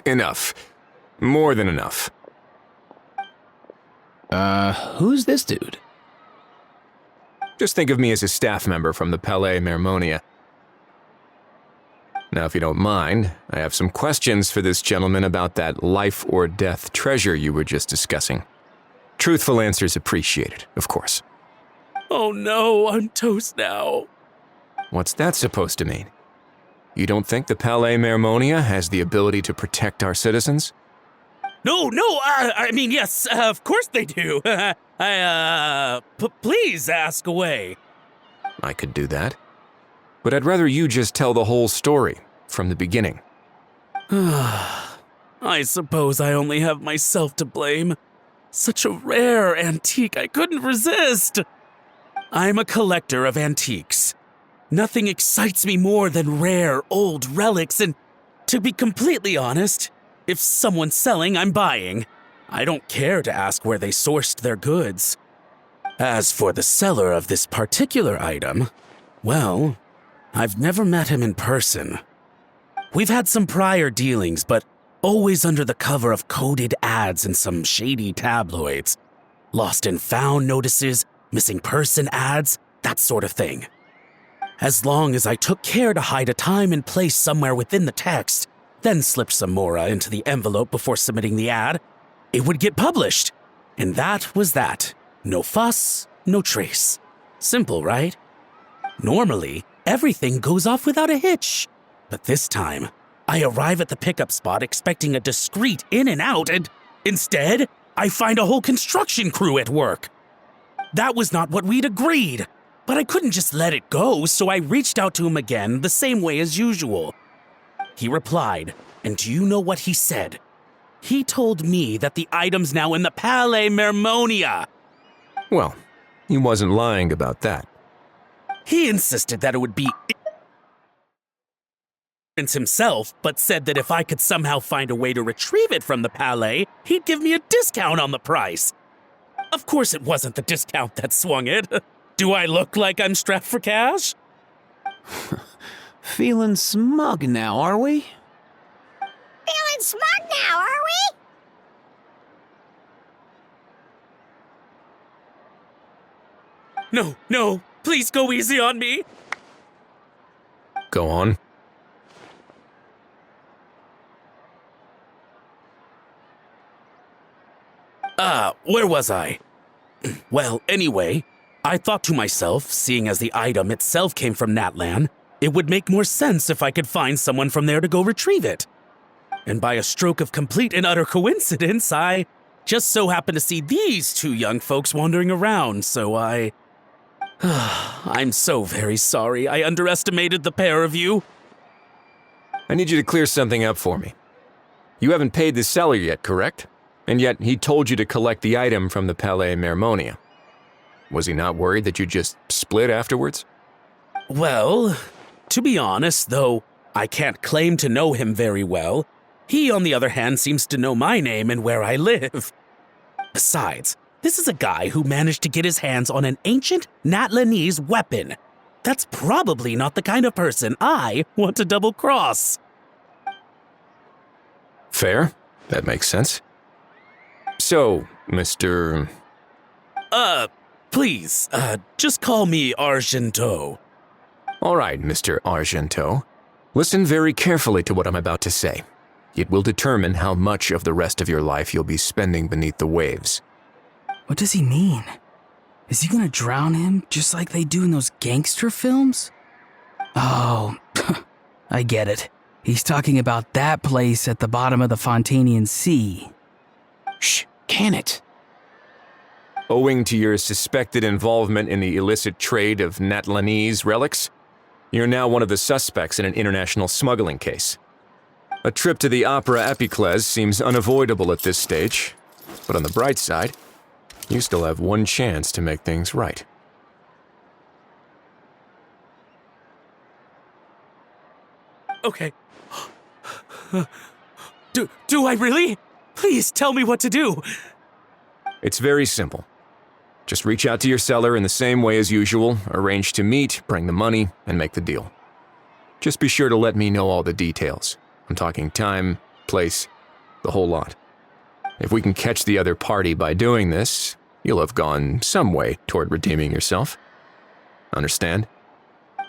Enough. More than enough. Who's this dude? Just think of me as a staff member from the Palais Mermonia. Now, if you don't mind, I have some questions for this gentleman about that life or death treasure you were just discussing. Truthful answers appreciated, of course. Oh no, I'm toast now. What's that supposed to mean? You don't think the Palais Mermonia has the ability to protect our citizens? No, I mean, yes, of course they do. Please ask away. I could do that. But I'd rather you just tell the whole story, from the beginning. I suppose I only have myself to blame. Such a rare antique, I couldn't resist. I'm a collector of antiques. Nothing excites me more than rare, old relics, and to be completely honest, if someone's selling, I'm buying. I don't care to ask where they sourced their goods. As for the seller of this particular item, well, I've never met him in person. We've had some prior dealings, but always under the cover of coded ads in some shady tabloids. Lost and found notices, missing person ads, that sort of thing. As long as I took care to hide a time and place somewhere within the text, then slipped some mora into the envelope before submitting the ad, it would get published. And that was that. No fuss, no trace. Simple, right? Normally, everything goes off without a hitch. But this time, I arrive at the pickup spot expecting a discreet in and out, and instead, I find a whole construction crew at work. That was not what we'd agreed, but I couldn't just let it go, so I reached out to him again the same way as usual. He replied, and do you know what he said? He told me that the item's now in the Palais Mermonia. Well, he wasn't lying about that. He insisted that it would be himself, but said that if I could somehow find a way to retrieve it from the Palais, he'd give me a discount on the price. Of course it wasn't the discount that swung it. Do I look like I'm strapped for cash? Feeling smug now, are we? Feeling smug now, are we? No, please go easy on me. Go on. Where was I? Well, anyway, I thought to myself, seeing as the item itself came from Natlan, it would make more sense if I could find someone from there to go retrieve it. And by a stroke of complete and utter coincidence, I just so happened to see these two young folks wandering around, so I'm so very sorry I underestimated the pair of you. I need you to clear something up for me. You haven't paid the seller yet, correct? And yet he told you to collect the item from the Palais Mermonia. Was he not worried that you'd just split afterwards? Well, to be honest, though I can't claim to know him very well, he, on the other hand, seems to know my name and where I live. Besides, this is a guy who managed to get his hands on an ancient Natlanese weapon. That's probably not the kind of person I want to double-cross. Fair. That makes sense. So, Mr. Please, just call me Argento. All right, Mr. Argento. Listen very carefully to what I'm about to say. It will determine how much of the rest of your life you'll be spending beneath the waves. What does he mean? Is he gonna drown him just like they do in those gangster films? Oh, I get it. He's talking about that place at the bottom of the Fontanian Sea. Shh, can it? Owing to your suspected involvement in the illicit trade of Natlanese relics, you're now one of the suspects in an international smuggling case. A trip to the Opera Epiclese seems unavoidable at this stage, but on the bright side, you still have one chance to make things right. Okay. Do I really? Please tell me what to do. It's very simple. Just reach out to your seller in the same way as usual, arrange to meet, bring the money, and make the deal. Just be sure to let me know all the details. I'm talking time, place, the whole lot. If we can catch the other party by doing this, you'll have gone some way toward redeeming yourself. Understand?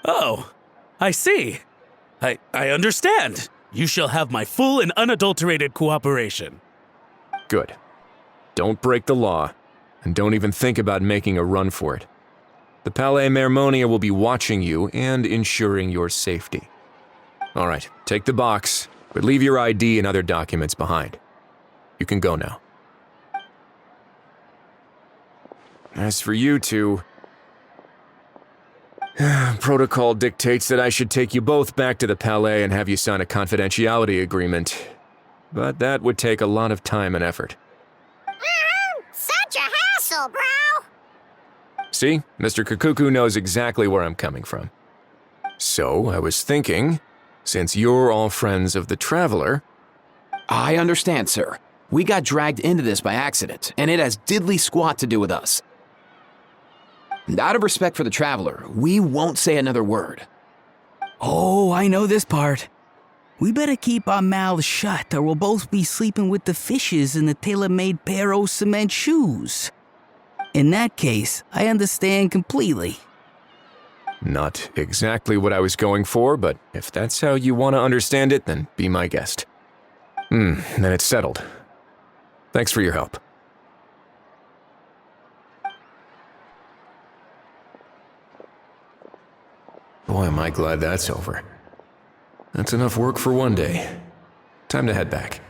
Oh, I see. I understand. You shall have my full and unadulterated cooperation. Good. Don't break the law, and don't even think about making a run for it. The Palais Mermonia will be watching you and ensuring your safety. All right, take the box, but leave your ID and other documents behind. You can go now. As for you two, protocol dictates that I should take you both back to the Palais and have you sign a confidentiality agreement. But that would take a lot of time and effort. Such a hassle, bro. See, Mr. Kakuku knows exactly where I'm coming from. So, I was thinking, since you're all friends of the Traveler... I understand, sir. We got dragged into this by accident, and it has diddly squat to do with us. And out of respect for the Traveler, we won't say another word. Oh, I know this part. We better keep our mouths shut or we'll both be sleeping with the fishes in the tailor-made pair of cement shoes. In that case, I understand completely. Not exactly what I was going for, but if that's how you want to understand it, then be my guest. Then it's settled. Thanks for your help. Boy, am I glad that's over. That's enough work for one day. Time to head back.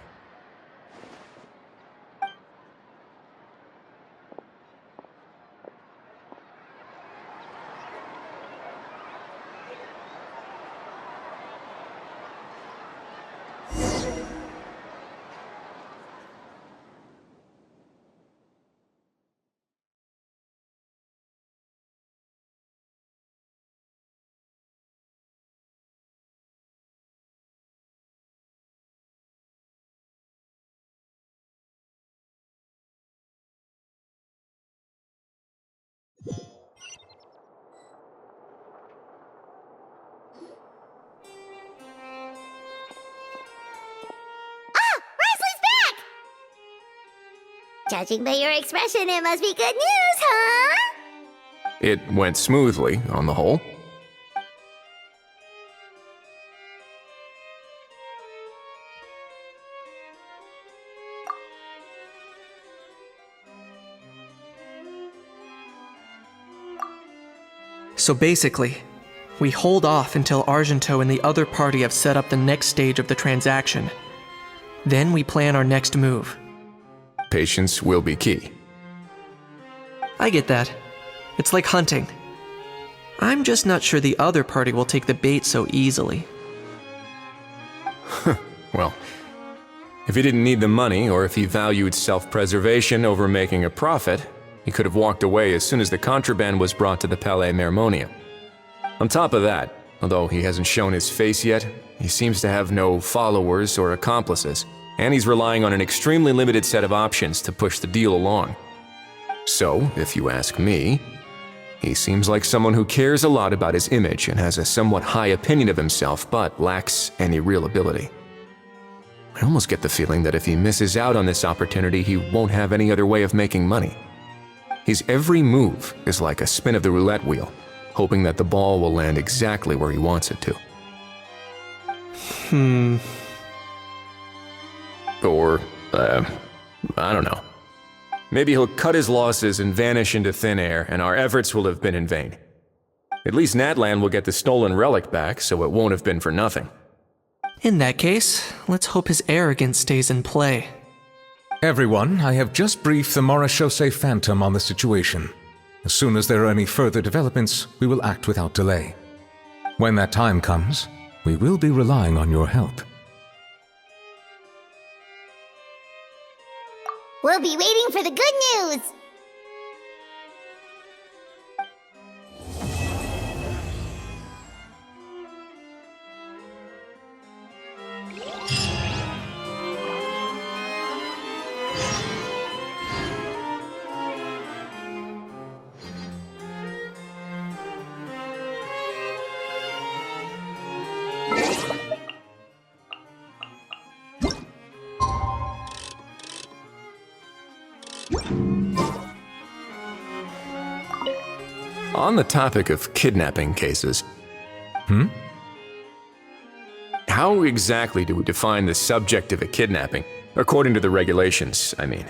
Judging by your expression, it must be good news, huh? It went smoothly, on the whole. So basically, we hold off until Argento and the other party have set up the next stage of the transaction. Then we plan our next move. Patience will be key. I get that. It's like hunting. I'm just not sure the other party will take the bait so easily. Well, if he didn't need the money, or if he valued self-preservation over making a profit, he could have walked away as soon as the contraband was brought to the Palais Mermonia. On top of that, although he hasn't shown his face yet, he seems to have no followers or accomplices, and he's relying on an extremely limited set of options to push the deal along. So, if you ask me, he seems like someone who cares a lot about his image and has a somewhat high opinion of himself, but lacks any real ability. I almost get the feeling that if he misses out on this opportunity, he won't have any other way of making money. His every move is like a spin of the roulette wheel, hoping that the ball will land exactly where he wants it to. Or, I don't know. Maybe he'll cut his losses and vanish into thin air, and our efforts will have been in vain. At least Natlan will get the stolen relic back, so it won't have been for nothing. In that case, let's hope his arrogance stays in play. Everyone, I have just briefed the Marechaussee Phantom on the situation. As soon as there are any further developments, we will act without delay. When that time comes, we will be relying on your help. We'll be waiting for the good news. On the topic of kidnapping cases, how exactly do we define the subject of a kidnapping? According to the regulations, I mean.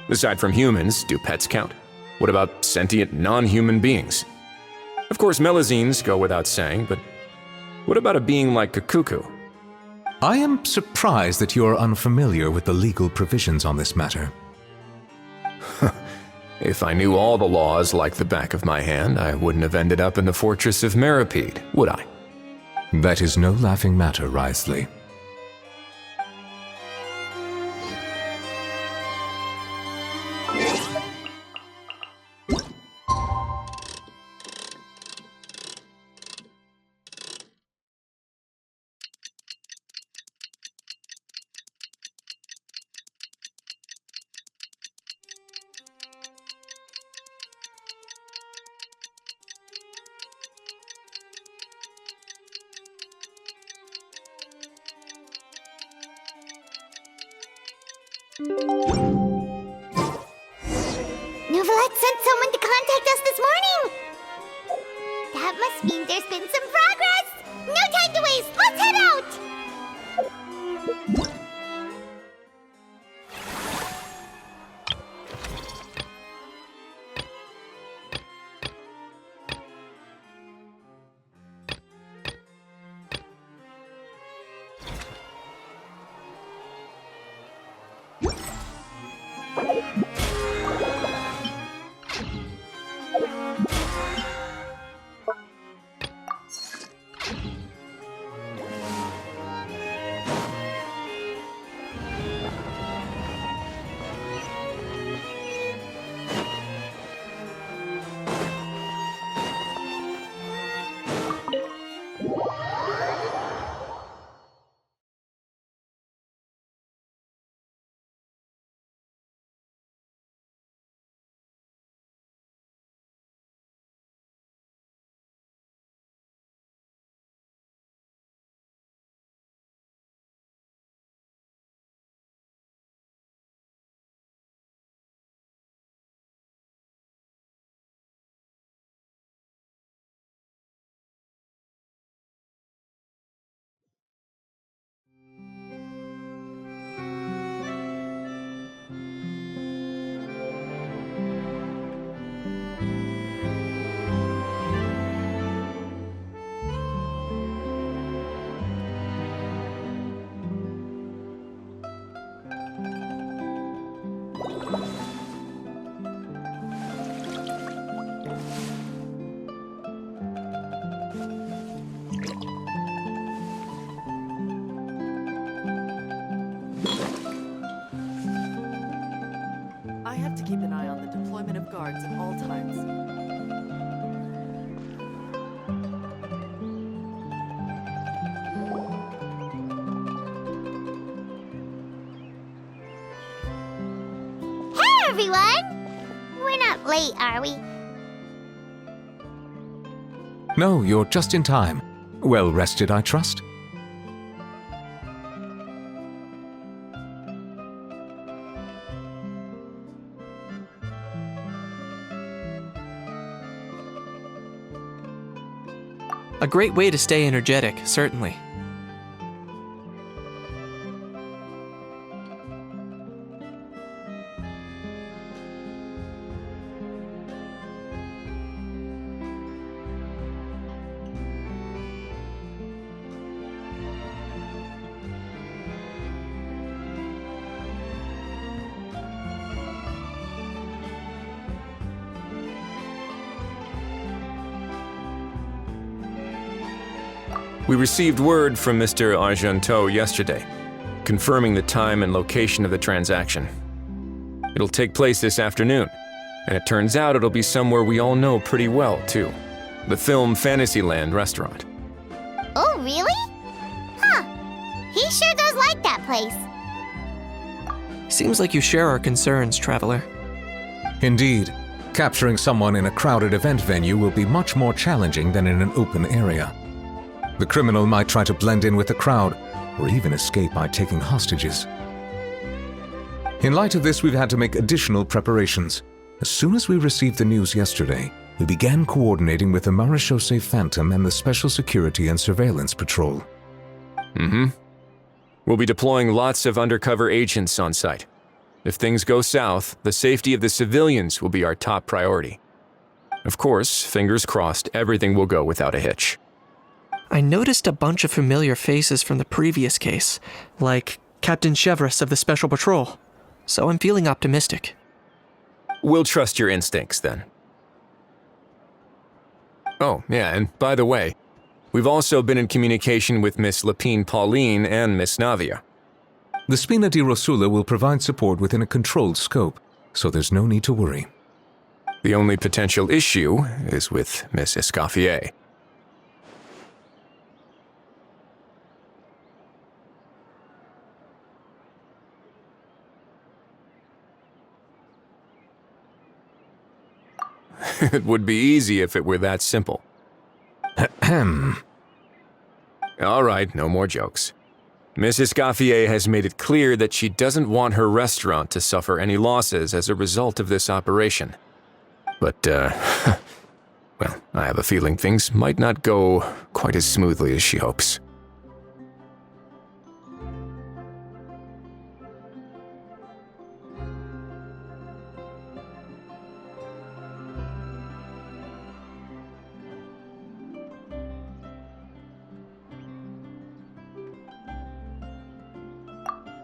Aside from humans, do pets count? What about sentient non-human beings? Of course, melazines go without saying, but what about a being like a cuckoo? I am surprised that you are unfamiliar with the legal provisions on this matter. If I knew all the laws like the back of my hand, I wouldn't have ended up in the fortress of Meripede, would I? That is no laughing matter, Wriothesley. Novelette sent someone to contact us this morning! That must mean there's been some progress! No time to waste! Let's head out! I have to keep an eye on the deployment of guards at all times. Hey, everyone! We're not late, are we? No, you're just in time. Well rested, I trust? A great way to stay energetic, certainly. We received word from Mr. Argenteau yesterday, confirming the time and location of the transaction. It'll take place this afternoon, and it turns out it'll be somewhere we all know pretty well, too. The Film Fantasyland restaurant. Oh, really? Huh. He sure does like that place. Seems like you share our concerns, Traveler. Indeed. Capturing someone in a crowded event venue will be much more challenging than in an open area. The criminal might try to blend in with the crowd, or even escape by taking hostages. In light of this, we've had to make additional preparations. As soon as we received the news yesterday, we began coordinating with the Marechaussee Phantom and the Special Security and Surveillance Patrol. We'll be deploying lots of undercover agents on site. If things go south, the safety of the civilians will be our top priority. Of course, fingers crossed, everything will go without a hitch. I noticed a bunch of familiar faces from the previous case, like Captain Chevres of the Special Patrol, so I'm feeling optimistic. We'll trust your instincts, then. Oh, yeah, and by the way, we've also been in communication with Miss Lapine Pauline and Miss Navia. The Spina di Rosula will provide support within a controlled scope, so there's no need to worry. The only potential issue is with Miss Escoffier. It would be easy if it were that simple. All right, no more jokes. Miss Escoffier has made it clear that she doesn't want her restaurant to suffer any losses as a result of this operation. But, well, I have a feeling things might not go quite as smoothly as she hopes.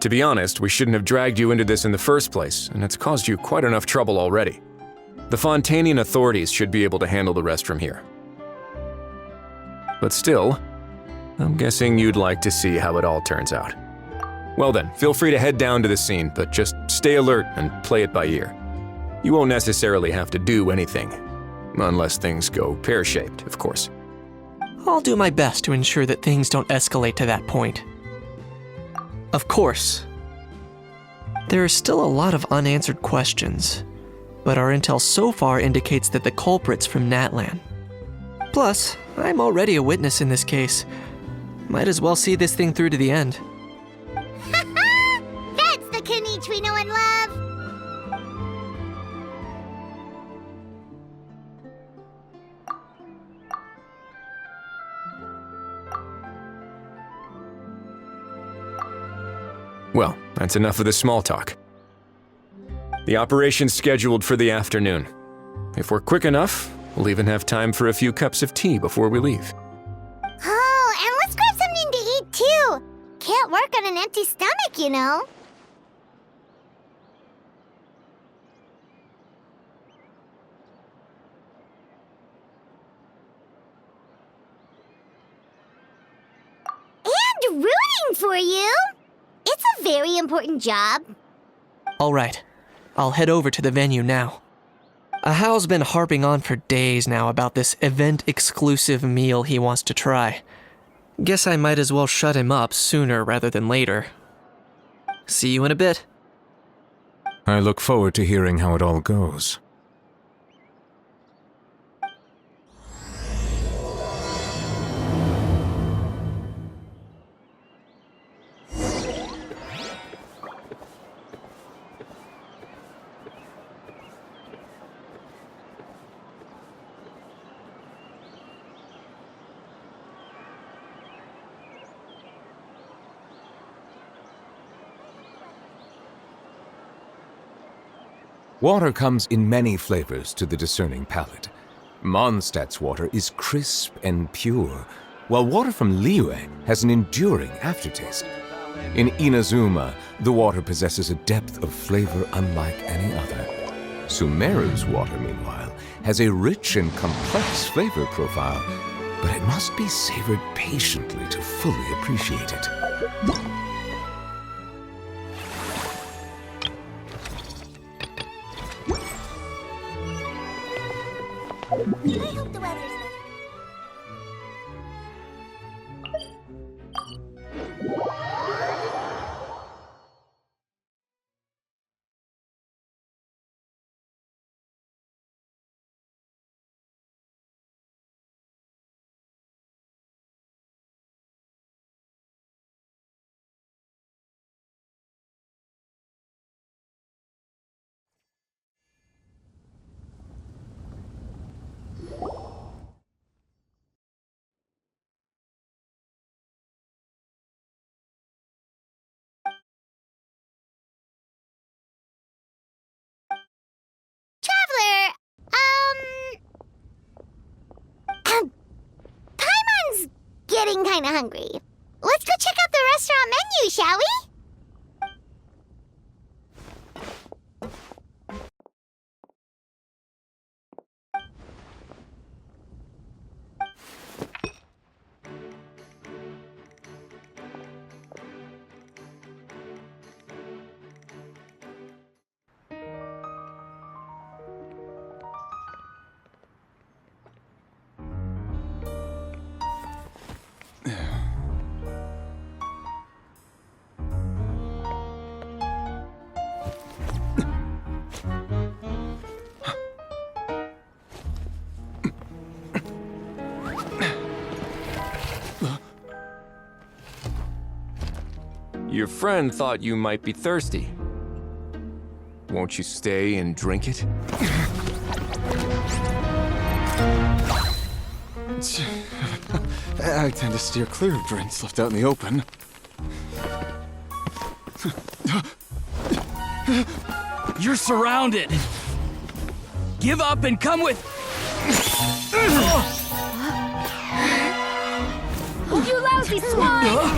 To be honest, we shouldn't have dragged you into this in the first place, and it's caused you quite enough trouble already. The Fontanian authorities should be able to handle the rest from here. But still, I'm guessing you'd like to see how it all turns out. Well then, feel free to head down to the scene, but just stay alert and play it by ear. You won't necessarily have to do anything, unless things go pear-shaped, of course. I'll do my best to ensure that things don't escalate to that point. Of course. There are still a lot of unanswered questions, but our intel so far indicates that the culprit's from Natlan. Plus, I'm already a witness in this case. Might as well see this thing through to the end. That's the Kanichi we know and love! Well, that's enough of the small talk. The operation's scheduled for the afternoon. If we're quick enough, we'll even have time for a few cups of tea before we leave. Oh, and let's grab something to eat too! Can't work on an empty stomach, you know. And rooting for you! It's a very important job. Alright, I'll head over to the venue now. Ahao's been harping on for days now about this event-exclusive meal he wants to try. Guess I might as well shut him up sooner rather than later. See you in a bit. I look forward to hearing how it all goes. Water comes in many flavors to the discerning palate. Mondstadt's water is crisp and pure, while water from Liyue has an enduring aftertaste. In Inazuma, the water possesses a depth of flavor unlike any other. Sumeru's water, meanwhile, has a rich and complex flavor profile, but it must be savored patiently to fully appreciate it. I hope the weather's getting kinda hungry. Let's go check out the restaurant menu, shall we? Your friend thought you might be thirsty. Won't you stay and drink it? I tend to steer clear of drinks left out in the open. You're surrounded. Give up and come with. You lousy swine!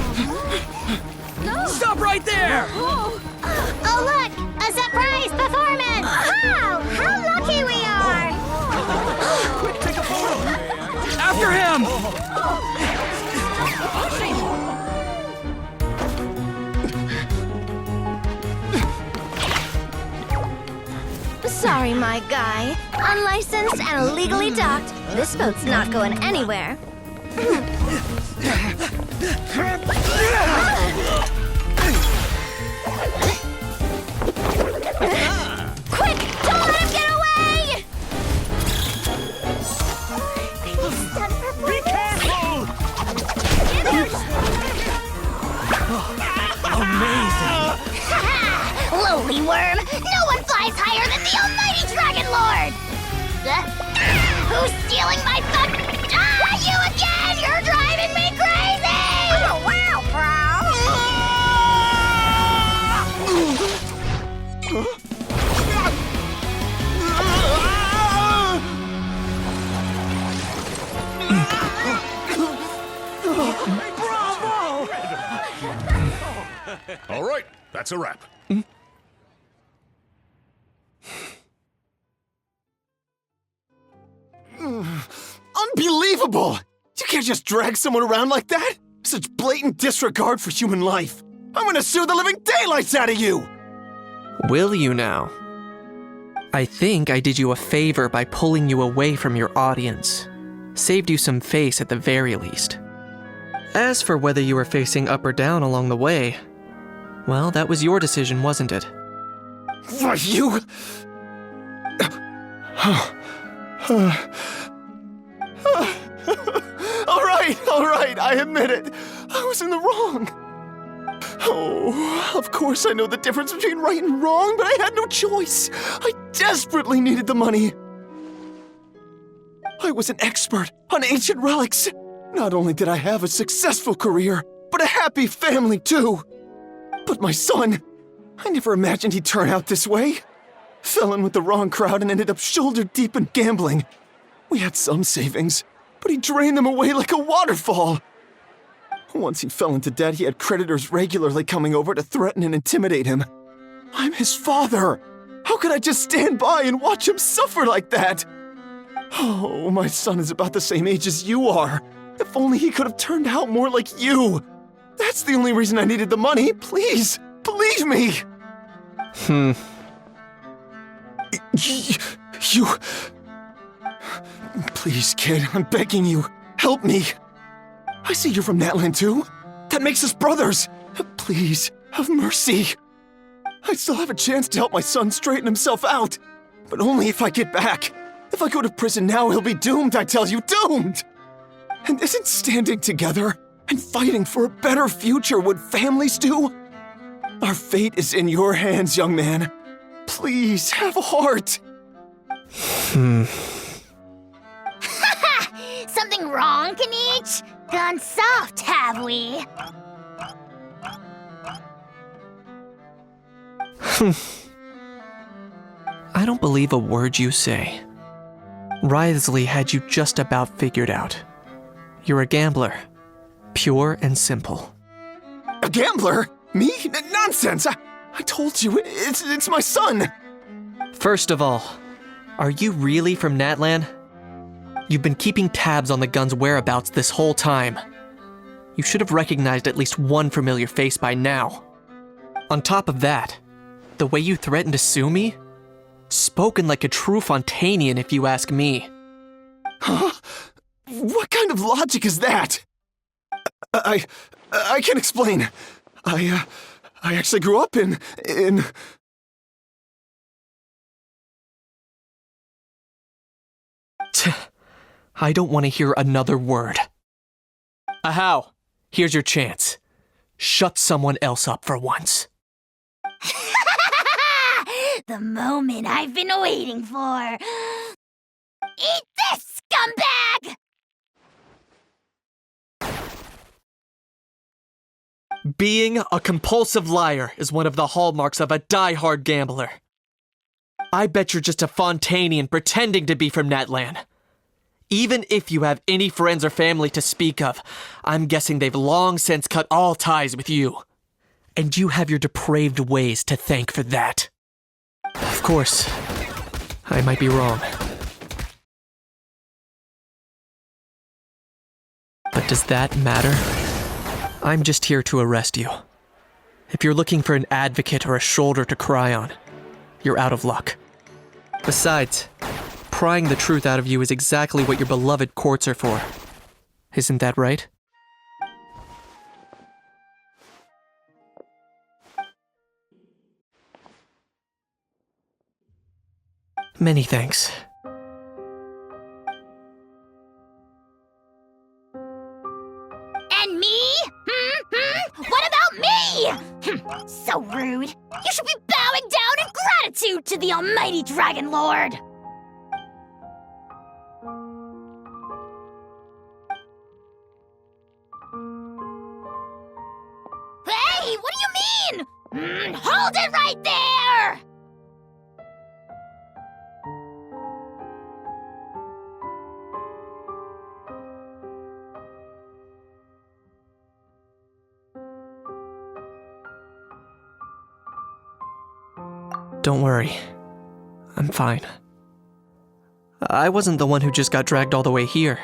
Stop right there! Oh, look! A surprise performance! Wow! How lucky we are! Quick, take a photo! After him! Sorry, my guy. Unlicensed and illegally docked. This boat's not going anywhere. Quick! Don't let him get away! Be careful! Amazing! Lowly worm! No one flies higher than the almighty Dragon Lord! Who's stealing my fun? You again! You're driving me crazy! Oh, wow, All right, that's a wrap. Unbelievable! You can't just drag someone around like that! Such blatant disregard for human life! I'm gonna sue the living daylights out of you! Will you now? I think I did you a favor by pulling you away from your audience. Saved you some face at the very least. As for whether you were facing up or down along the way, well, that was your decision, wasn't it? Why, you... All right, I admit it. I was in the wrong. Oh, of course I know the difference between right and wrong, but I had no choice. I desperately needed the money. I was an expert on ancient relics. Not only did I have a successful career, but a happy family too. But my son, I never imagined he'd turn out this way. Fell in with the wrong crowd and ended up shoulder deep in gambling. We had some savings, but he drained them away like a waterfall. Once he fell into debt, he had creditors regularly coming over to threaten and intimidate him. I'm his father. How could I just stand by and watch him suffer like that? Oh, my son is about the same age as you are. If only he could have turned out more like you. That's the only reason I needed the money. Please, believe me. You... Please, kid, I'm begging you. Help me. I see you're from Natland too. That makes us brothers. Please, have mercy. I still have a chance to help my son straighten himself out. But only if I get back. If I go to prison now, he'll be doomed, I tell you, doomed! And isn't standing together and fighting for a better future what families do? Our fate is in your hands, young man. Please, have a heart. Something wrong, Kanich? Gone soft, have we? I don't believe a word you say. Wriothesley had you just about figured out. You're a gambler, Pure and simple. A gambler? Me? Nonsense! I told you, it's my son! First of all, are you really from Natlan? You've been keeping tabs on the gun's whereabouts this whole time. You should have recognized at least one familiar face by now. On top of that, the way you threatened to sue me? Spoken like a true Fontanian, if you ask me. Huh? What kind of logic is that? I can explain. I actually grew up in... I don't want to hear another word. Ahau, here's your chance. Shut someone else up for once. The moment I've been waiting for. Eat this, scumbag! Being a compulsive liar is one of the hallmarks of a die-hard gambler. I bet you're just a Fontanian pretending to be from Natlan. Even if you have any friends or family to speak of, I'm guessing they've long since cut all ties with you. And you have your depraved ways to thank for that. Of course, I might be wrong. But does that matter? I'm just here to arrest you. If you're looking for an advocate or a shoulder to cry on, you're out of luck. Besides, prying the truth out of you is exactly what your beloved courts are for. Isn't that right? Many thanks. And me? What about me? So rude. You should be bowing down in gratitude to the almighty Dragon Lord. Hey, what do you mean? Hold it right there! Don't worry. I'm fine. I wasn't the one who just got dragged all the way here.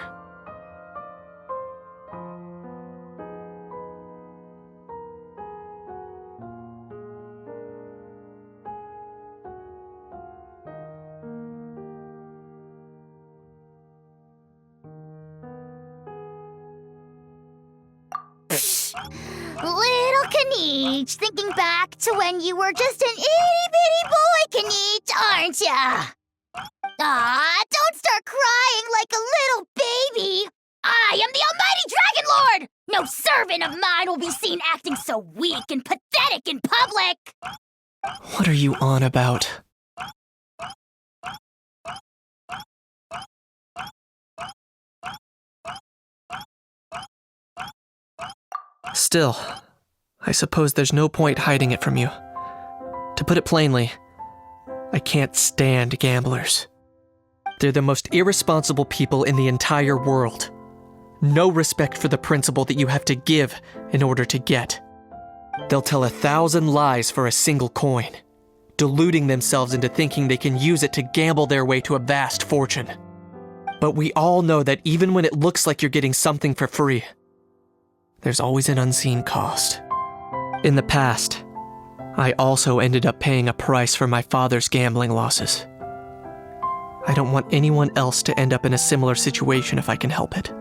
Little Kaniech, thinking back to when you were just an itty-bitty boy, Kaniech, aren't ya? Aw, don't start crying like a little baby. I am the almighty Dragon Lord! No servant of mine will be seen acting so weak and pathetic in public! What are you on about? Still, I suppose there's no point hiding it from you. To put it plainly, I can't stand gamblers. They're the most irresponsible people in the entire world. No respect for the principle that you have to give in order to get. They'll tell 1,000 lies for a single coin, deluding themselves into thinking they can use it to gamble their way to a vast fortune. But we all know that even when it looks like you're getting something for free, there's always an unseen cost. In the past, I also ended up paying a price for my father's gambling losses. I don't want anyone else to end up in a similar situation if I can help it.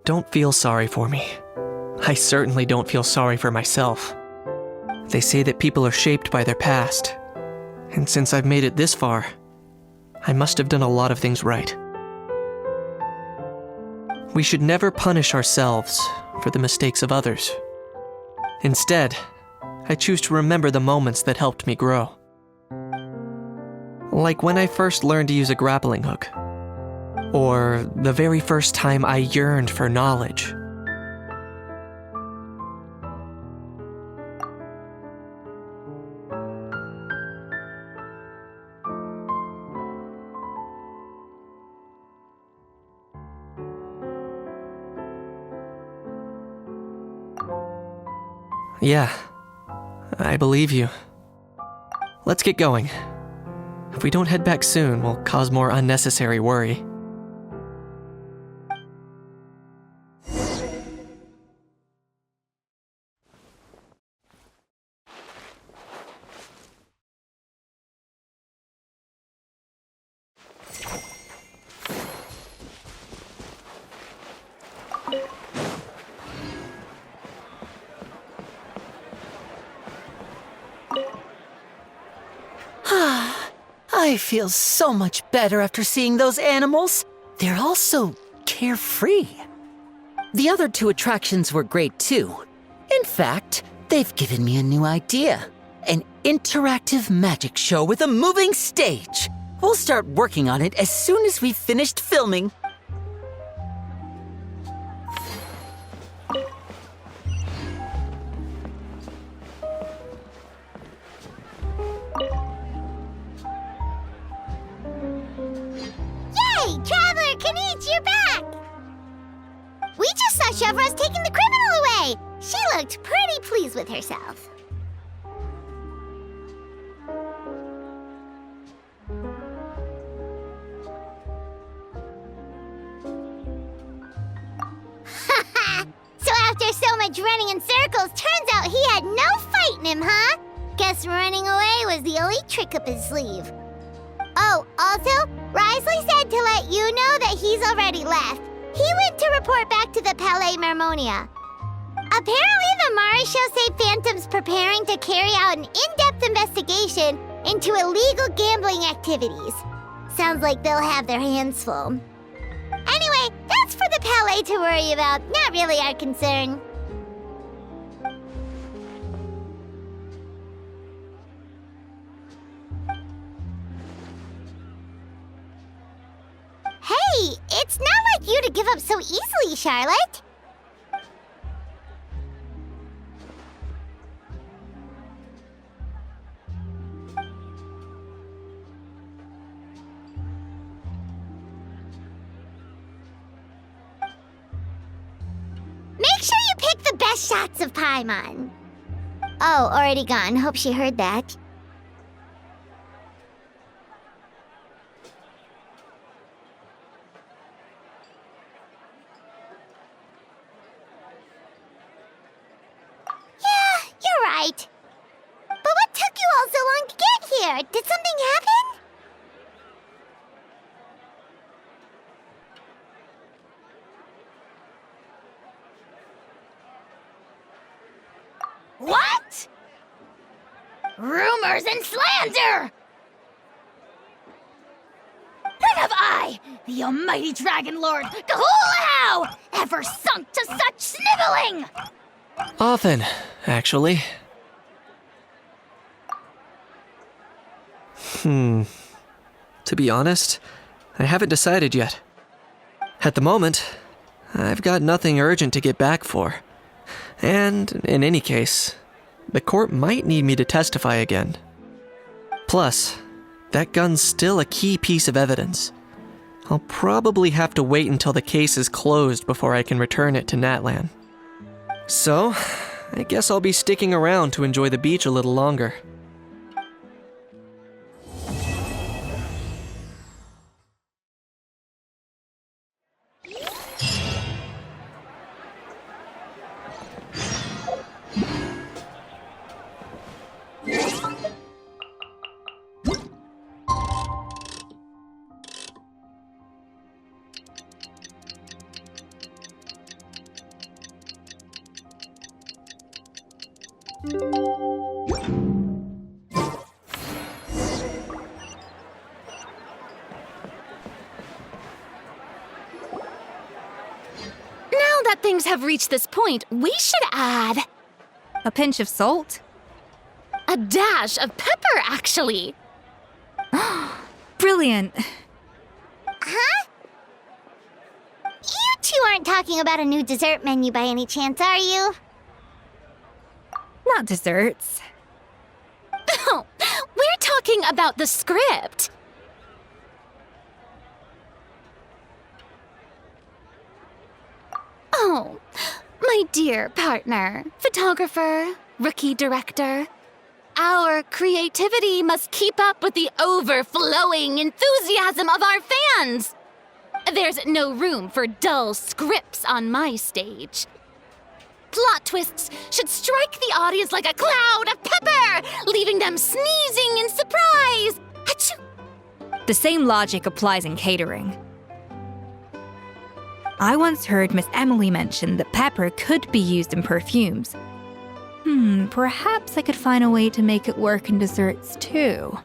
Don't feel sorry for me. I certainly don't feel sorry for myself. They say that people are shaped by their past, and since I've made it this far, I must have done a lot of things right. We should never punish ourselves for the mistakes of others. Instead, I choose to remember the moments that helped me grow. Like when I first learned to use a grappling hook, or the very first time I yearned for knowledge. Yeah, I believe you. Let's get going. If we don't head back soon, we'll cause more unnecessary worry. I feel so much better after seeing those animals. They're all so carefree. The other two attractions were great too. In fact, they've given me a new idea. An interactive magic show with a moving stage. We'll start working on it as soon as we've finished filming. Yay! Traveler Kanich, you're back! We just saw Chevro's taking the criminal away! She looked pretty pleased with herself. So after so much running in circles, turns out he had no fight in him, huh? Guess running away was the only trick up his sleeve. Oh, also, Risley said to let you know that he's already left. He went to report back to the Palais Marmonia. Apparently, the Maréchaussée Phantom's preparing to carry out an in-depth investigation into illegal gambling activities. Sounds like they'll have their hands full. Anyway, that's for the Palais to worry about, not really our concern. Hey, it's not like you to give up so easily, Charlotte. Make sure you pick the best shots of Paimon. Oh, already gone. Hope she heard that. Yeah, you're right. But what took you all so long to get here? Did something happen? What? Rumors and slander! When have I, the almighty Dragon Lord, Kahulahau, ever sunk to such sniveling? Often, actually. To be honest, I haven't decided yet. At the moment, I've got nothing urgent to get back for. And, in any case, the court might need me to testify again. Plus, that gun's still a key piece of evidence. I'll probably have to wait until the case is closed before I can return it to Natlan. So, I guess I'll be sticking around to enjoy the beach a little longer. Now that things have reached this point, we should add a pinch of salt. A dash of pepper, actually. Brilliant. Huh? You two aren't talking about a new dessert menu by any chance, are you? Not desserts. No, we're talking about the script. Oh, my dear partner, photographer, rookie director. Our creativity must keep up with the overflowing enthusiasm of our fans. There's no room for dull scripts on my stage. Plot twists should strike the audience like a cloud of pepper, leaving them sneezing in surprise. Achoo! The same logic applies in catering. I once heard Miss Emily mention that pepper could be used in perfumes. Perhaps I could find a way to make it work in desserts too.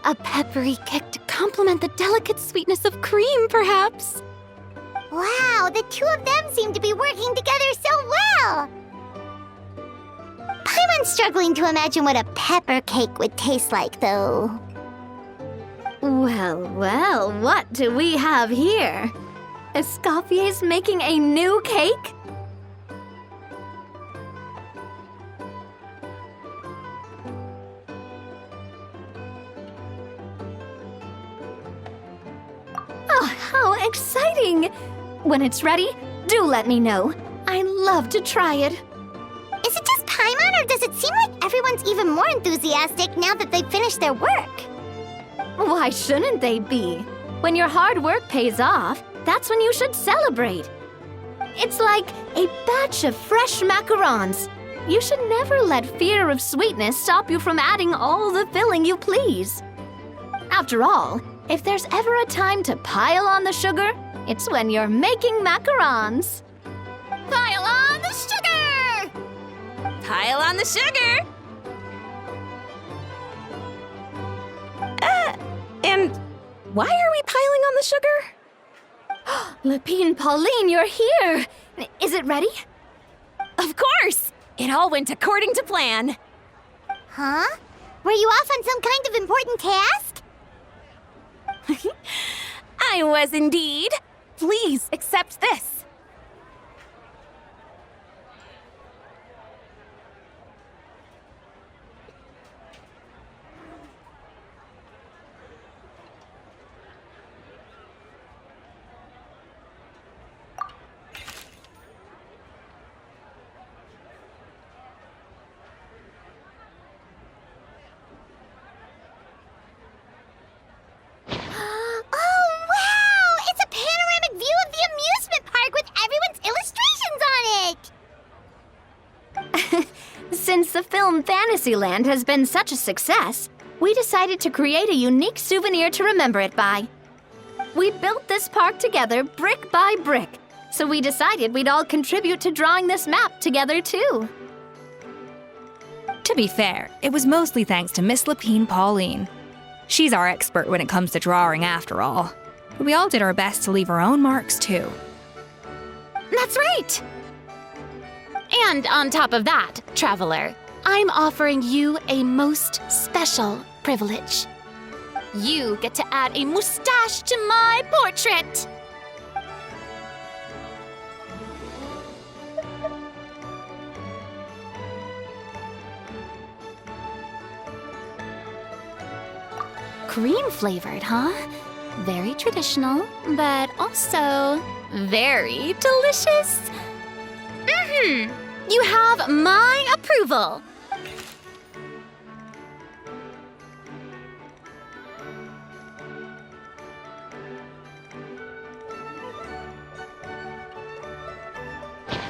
A peppery kick to complement the delicate sweetness of cream, perhaps. Wow, the two of them seem to be working together so well. Paimon's struggling to imagine what a pepper cake would taste like, though. Well, what do we have here? Escoffier's making a new cake? Oh, how exciting! When it's ready, do let me know. I'd love to try it. Is it just Paimon, or does it seem like everyone's even more enthusiastic now that they've finished their work? Why shouldn't they be? When your hard work pays off, that's when you should celebrate. It's like a batch of fresh macarons. You should never let fear of sweetness stop you from adding all the filling you please. After all, if there's ever a time to pile on the sugar, it's when you're making macarons. Pile on the sugar! Pile on the sugar! And why are we piling on the sugar? Lepine Pauline, you're here! Is it ready? Of course! It all went according to plan. Huh? Were you off on some kind of important task? I was indeed. Please accept this. Since the film Fantasyland has been such a success, we decided to create a unique souvenir to remember it by. We built this park together brick by brick, so we decided we'd all contribute to drawing this map together too. To be fair, it was mostly thanks to Miss Lepine Pauline. She's our expert when it comes to drawing after all. But we all did our best to leave our own marks too. That's right! And on top of that, Traveler, I'm offering you a most special privilege. You get to add a mustache to my portrait! Cream flavored, huh? Very traditional, but also very delicious. You have my approval.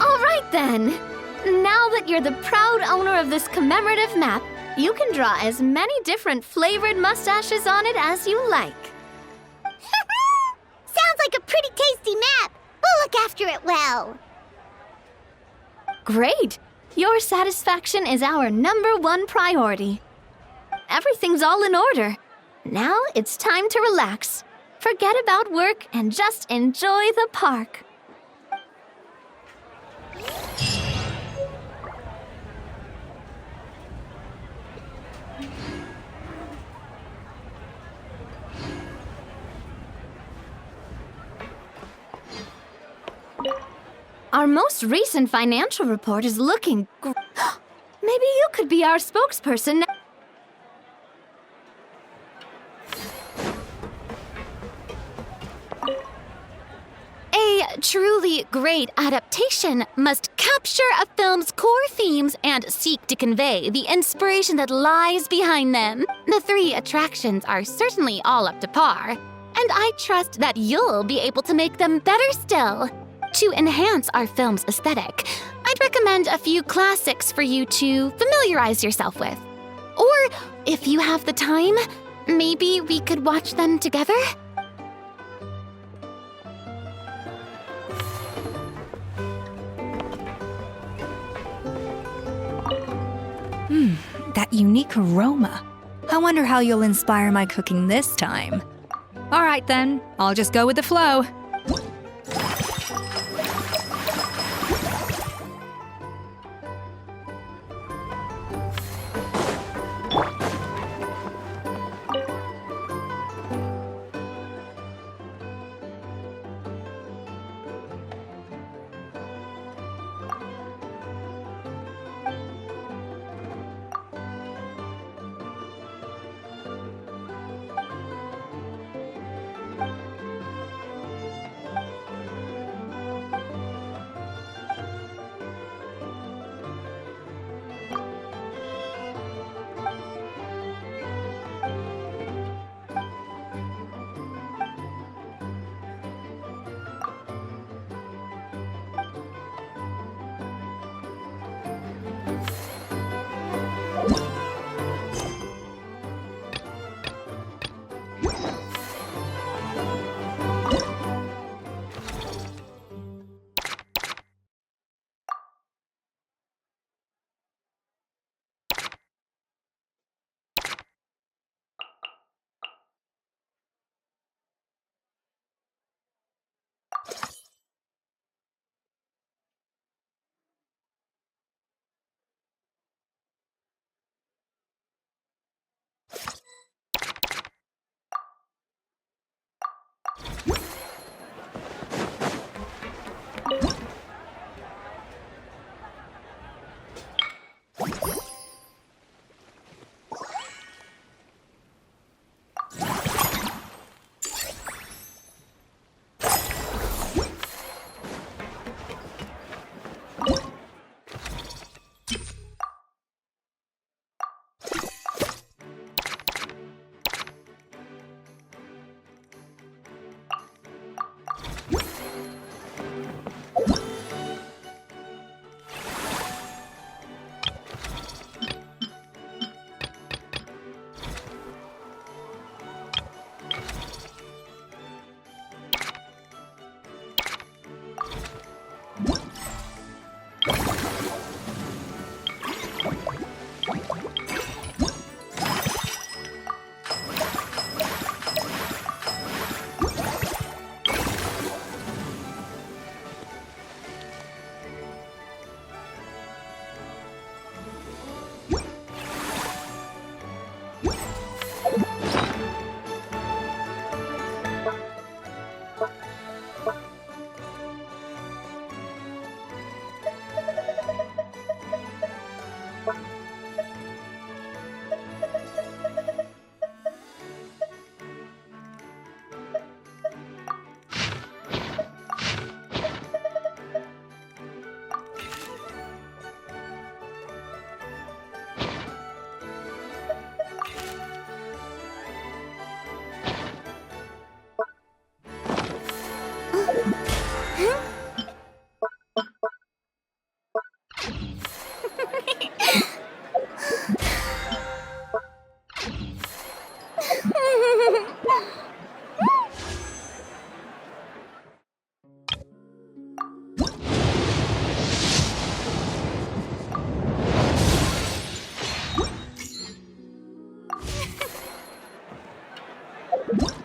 All right then. Now that you're the proud owner of this commemorative map, you can draw as many different flavored mustaches on it as you like. Sounds like a pretty tasty map. We'll look after it well. Great! Your satisfaction is our #1 priority. Everything's all in order. Now it's time to relax. Forget about work and just enjoy the park. Our most recent financial report is looking Maybe you could be our spokesperson. A truly great adaptation must capture a film's core themes and seek to convey the inspiration that lies behind them. The 3 attractions are certainly all up to par, and I trust that you'll be able to make them better still. To enhance our film's aesthetic, I'd recommend a few classics for you to familiarize yourself with. Or, if you have the time, maybe we could watch them together? That unique aroma. I wonder how you'll inspire my cooking this time. All right then, I'll just go with the flow. you